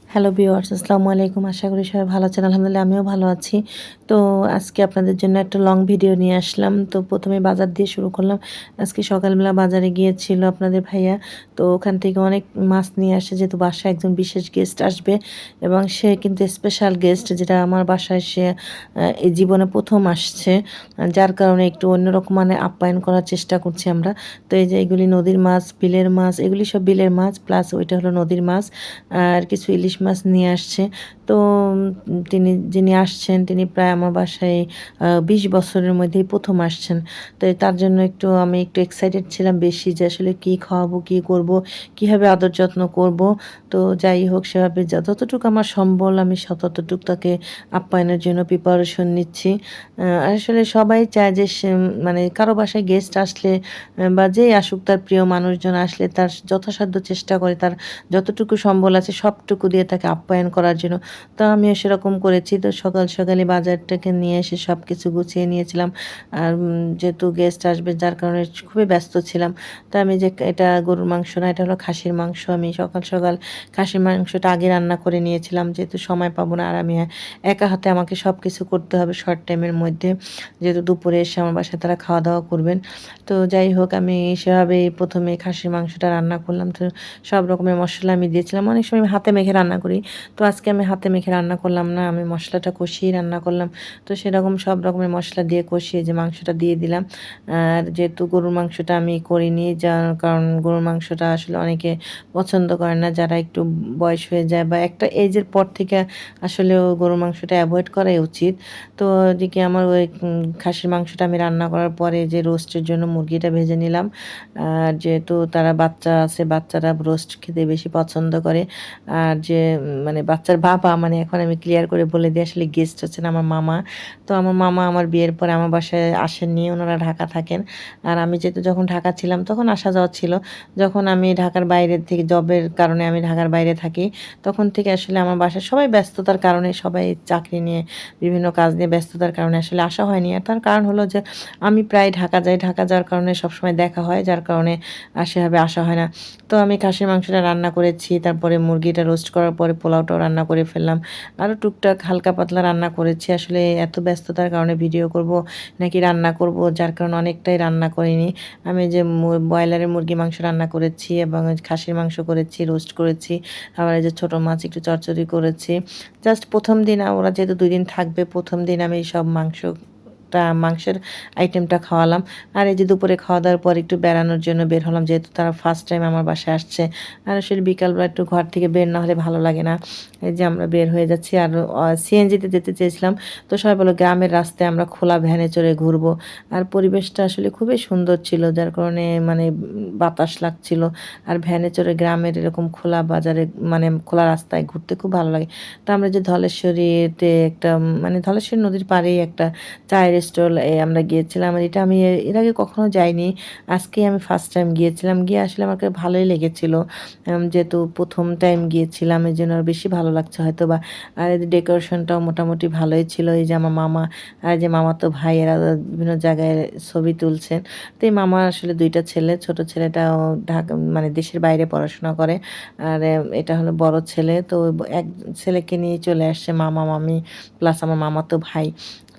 Hello viewers, আসসালামু আলাইকুম। আশা করি সবাই ভালো আছেন। আলহামদুলিল্লাহ আমিও ভালো আছি। তো আজকে আপনাদের জন্য একটা লং ভিডিও নিয়ে আসলাম। তো ১ম এ বাজার দিয়ে শুরু করলাম। আজকে সকালবেলা বাজারে গিয়েছিল আপনাদের ভাইয়া। তো ওখান থেকে অনেক মাছ নিয়ে আসে, যেহেতু বাসায় একজন বিশেষ গেস্ট আসবে এবং সে কিন্তু স্পেশাল গেস্ট, যেটা আমার বাসায় সে এই জীবনে ১ম আসছে। যার কারণে একটু অন্যরকম মানে আপ্যায়ন করার চেষ্টা করছি আমরা। তো এই যে এগুলি নদীর মাছ, বিলের মাছ, এগুলি সব বিলের মাছ প্লাস ওইটা হলো নদীর মাছ। আর কিছু ইলিশ মাছ নিয়ে আসছে। তো যিনি আসছেন তিনি প্রায় আমার বাসায় ২০ বছরের মধ্যেই ১ম আসছেন। তো তার জন্য আমি একটু এক্সাইটেড ছিলাম বেশি, যে আসলে কী খাওয়াবো, কী করব, কীভাবে আদর যত্ন করব। তো যাই হোক, সেভাবে যতটুকু আমার সম্বল আমি ততটুকু তাকে আপ্যায়নের জন্য প্রিপারেশন নিচ্ছি। আসলে সবাই চায় যে মানে কারো বাসায় গেস্ট আসলে বা যেই আসুক, তার প্রিয় মানুষজন আসলে তার যথাসাধ্য চেষ্টা করে তার যতটুকু সম্বল আছে সবটুকু দিয়ে তাকে আপ্যায়ন করার জন্য। তো আমিও সেরকম করেছি। তো সকাল সকালে বাজারটাকে নিয়ে এসে সবকিছু গুছিয়ে নিয়েছিলাম। আর যেহেতু গেস্ট আসবে যার কারণে খুবই ব্যস্ত ছিলাম। তো আমি যে এটা গরুর মাংস না, এটা হলো খাসির মাংস। আমি সকাল, সকাল খাসির মাংসটা আগে রান্না করে নিয়েছিলাম, যেহেতু সময় পাবো না। আর আমি একা হাতে আমাকে সবকিছু করতে হবে শর্ট টাইমের মধ্যে। যেহেতু দুপুরে এসে আমার বাসায় তারা খাওয়া-দাওয়া করবেন। তো যাই হোক, আমি সেভাবেই ১ম এ খাসির মাংসটা রান্না করলাম। তো সব রকমের মসলা আমি দিয়েছিলাম। অনেক সময় আমি হাতে মেখে রান্না করি। তো আজকে আমি হাতে মেখে রান্না করলাম না। আমি মসলাটা কষিয়েই রান্না করলাম। তো সেরকম সব রকমের মসলা দিয়ে কষিয়ে যে মাংসটা দিয়ে দিলাম। আর যেহেতু গরুর মাংসটা আমি করিনি, যার কারণ গরুর মাংসটা আসলে অনেকে পছন্দ করে না, যারা একটু বয়স হয়ে যায় বা একটা এজের পর থেকে আসলেও গরুর মাংসটা এভয়েড করাই উচিত। তো ওদিকে আমার ওই খাসির মাংসটা আমি রান্না করার পরে যে রোস্টের জন্য মুরগিটা ভেজে নিলাম। আর যেহেতু তারা বাচ্চা আছে, বাচ্চারা রোস্ট খেতে বেশি পছন্দ করে। আর যে মানে বাচ্চার বাবা, মানে এখন আমি ক্লিয়ার করে বলে দিই, আসলে গেস্ট হচ্ছেন আমার মামা। তো আমার মামা আমার বিয়ের পরে আমার বাসায় আসেননি, ওনারা ঢাকা থাকেন। আর আমি যেহেতু যখন ঢাকা ছিলাম তখন আসা যাওয়া ছিল। যখন আমি ঢাকার বাইরে থেকে জবের কারণে আমি ঢাকার বাইরে থাকি, তখন থেকে আসলে আমার বাসায় সবাই ব্যস্ততার কারণে, সবাই চাকরি নিয়ে বিভিন্ন কাজ নিয়ে ব্যস্ততার কারণে আসলে আসা হয়নি। আর তার কারণ হলো যে আমি প্রায় ঢাকা যাই। ঢাকা যাওয়ার কারণে সবসময় দেখা হয়, যার কারণে সেভাবে আসা হয় না। তো আমি খাসির মাংসটা রান্না করেছি। তারপরে মুরগিটা রোস্ট করার পরে পোলাওটাও রান্না করে ফেললাম। আরও টুকটাক হালকা পাতলা রান্না করেছি। আসলে এত ব্যস্ততার কারণে ভিডিও করব নাকি রান্না করব, যার কারণে অনেকটাই রান্না করিনি। আমি যে ব্রয়লারের মুরগি মাংস রান্না করেছি এবং খাসির মাংস করেছি, রোস্ট করেছি। আবার এই যে ছোটো মাছ একটু চচ্চড়ি করেছি। জাস্ট ১ম দিন ওরা যেহেতু ২ দিন থাকবে, ১ম দিন আমি সব মাংসের আইটেমটা খাওয়ালাম। আর এই যে দুপুরে খাওয়া-দাওয়ার পর একটু বেড়ানোর জন্য বের হলাম, যেহেতু তারা ফার্স্ট টাইম আমার বাসায় আসছে। আর আসলে বিকালবেলা একটু ঘর থেকে বের না হলে ভালো লাগে না। এই যে আমরা বের হয়ে যাচ্ছি। আর সিএনজিতে যেতে চেয়েছিলাম। তো সবাই বলল গ্রামের রাস্তায় আমরা খোলা ভ্যানে চড়ে ঘুরবো। আর পরিবেশটা আসলে খুবই সুন্দর ছিল, যার কারণে মানে বাতাস লাগছিল। আর ভ্যানে চড়ে গ্রামের এরকম খোলা বাজারে, মানে খোলা রাস্তায় ঘুরতে খুব ভালো লাগে। তো আমরা যে ধলেশ্বরীতে একটা, মানে ধলেশ্বরী নদীর পাড়েই একটা চায়ের স্টল আমরা গিয়েছিলাম। আর এটা আমি এর আগে কখনো যাইনি। আজকেই আমি ফার্স্ট টাইম গিয়েছিলাম। গিয়ে আসলে আমাকে ভালোই লেগেছিল। যেহেতু ১ম টাইম গিয়েছিলাম, এজন্য আরও বেশি ভালো লাগছে হয়তোবা। আর এদের ডেকোরেশনটাও মোটামুটি ভালোই ছিল। এই যে আমার মামা আর যে মামাতো ভাই, এরা বিভিন্ন জায়গায় ছবি তুলছেন। তো এই মামার আসলে ২ টা ছেলে। ছোট ছেলেটাও ঢাকা, মানে দেশের বাইরে পড়াশোনা করে। আর এটা হলো বড় ছেলে। তো এক ছেলেকে নিয়েই চলে আসছে মামা, মামি প্লাস আমার মামাতো ভাই।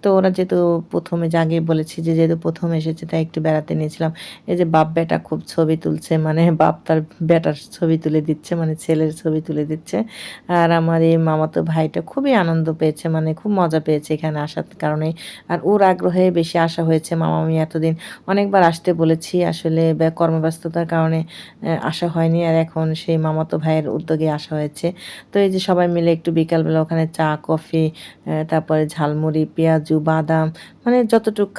তো ওরা যেহেতু ১ম এ যে আগেই বলেছি যে যেহেতু ১ম এসেছে তাই একটু বেড়াতে নিয়েছিলাম। এই যে বাপ-বেটা খুব ছবি তুলছে। মানে বাপ তার বেটার ছবি তুলে দিচ্ছে, মানে ছেলের ছবি তুলে দিচ্ছে। আর আমার এই মামাতো ভাইটা খুবই আনন্দ পেয়েছে, মানে খুব মজা পেয়েছে এখানে আসার কারণে। আর ওর আগ্রহে বেশি আসা হয়েছে। মামা-মামি এতদিন অনেকবার আসতে বলেছি, আসলে কর্মব্যস্ততার কারণে আসা হয়নি। আর এখন সেই মামাতো ভাইয়ের উদ্যোগে আসা হয়েছে। তো এই যে সবাই মিলে একটু বিকালবেলা ওখানে চা, কফি, তারপরে ঝালমুড়ি, পেঁয়াজু, বাদাম, মানে যতটুক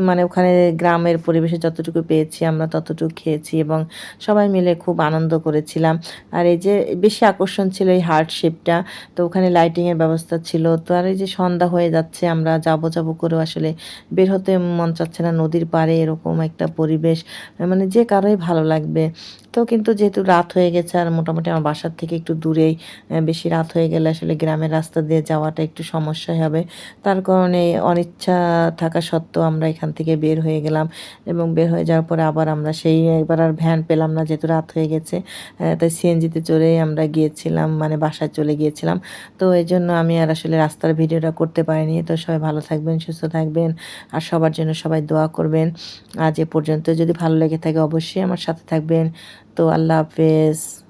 মানে ওখানে গ্রামের পরিবেশে যতটুকু পেয়েছি আমরা ততটুকু খেয়েছি এবং সবাই মিলে খুব আনন্দ করেছিলাম। আর এই যে বেশি আকর্ষণ ছিল এই হার্ট শেপটা। তো ওখানে লাইটিংয়ের ব্যবস্থা ছিল। তো আর এই যে সন্ধ্যা হয়ে যাচ্ছে, আমরা যাবো করেও আসলে বের হতে মন চাচ্ছে না। নদীর পাড়ে এরকম একটা পরিবেশ, মানে যে কারোই ভালো লাগবে। তো কিন্তু যেহেতু রাত হয়ে গেছে আর মোটামুটি আমার বাসার থেকে একটু দূরেই, বেশি রাত হয়ে গেলে আসলে গ্রামের রাস্তা দিয়ে যাওয়াটা একটু সমস্যাই হবে। তার কারণে অনিচ্ছা থাকা সত্ত্বেও আমরা এখান থেকে বের হয়ে গেলাম এবং বের হয়ে যাওয়ার পরে আবার আমরা সেই এবার আর ভ্যান পেলাম না, যেহেতু রাত হয়ে গেছে। তাই সিএনজিতে চড়েই আমরা গিয়েছিলাম, মানে বাসায় চলে গিয়েছিলাম। তো এজন্য আমি আর আসলে রাস্তার ভিডিওটা করতে পারিনি। তো সবাই ভালো থাকবেন, সুস্থ থাকবেন আর সবার জন্য সবাই দোয়া করবেন। আজ এ পর্যন্ত, যদি ভালো লেগে থাকে অবশ্যই আমার সাথে থাকবেন। তো আল্লাহ হাফেজ।